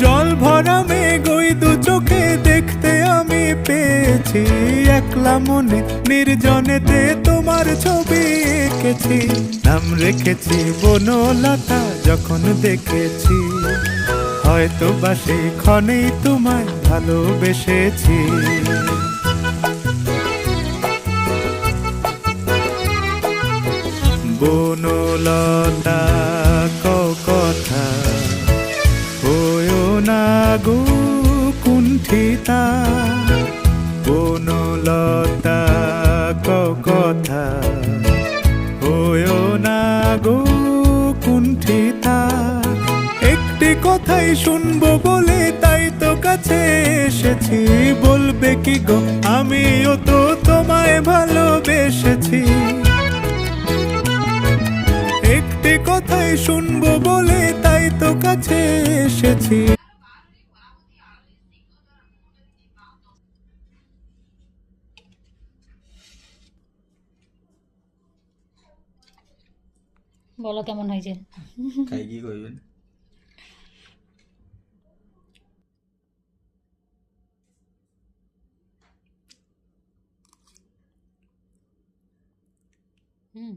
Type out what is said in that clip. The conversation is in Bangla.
জল ভরা মেঘ ওই দু চোখে দেখতে আমি পেয়েছি, একলা মনে নির্জনেতে তোমার ছবি এঁকেছি। নাম রেখেছি বনলতা যখন দেখেছি, হয়তো বা সেই ক্ষণেই তোমায় ভালোবেসেছি। বনলতা কথা হয়ো না গো কুণ্ঠিতা, বনলতা কথা হয়ো না গো কুণ্ঠিতা। একটি কথাই শুনবো বলে তাই তো কাছে এসেছি, বলবে কি গো আমিও তো তোমায় ভালোবেসেছি। একটি কথাই শুনবো বলে তাই তো কাছে এসেছি। বলো কেমন হয়েছে? খাই কি কইবেন? হুম।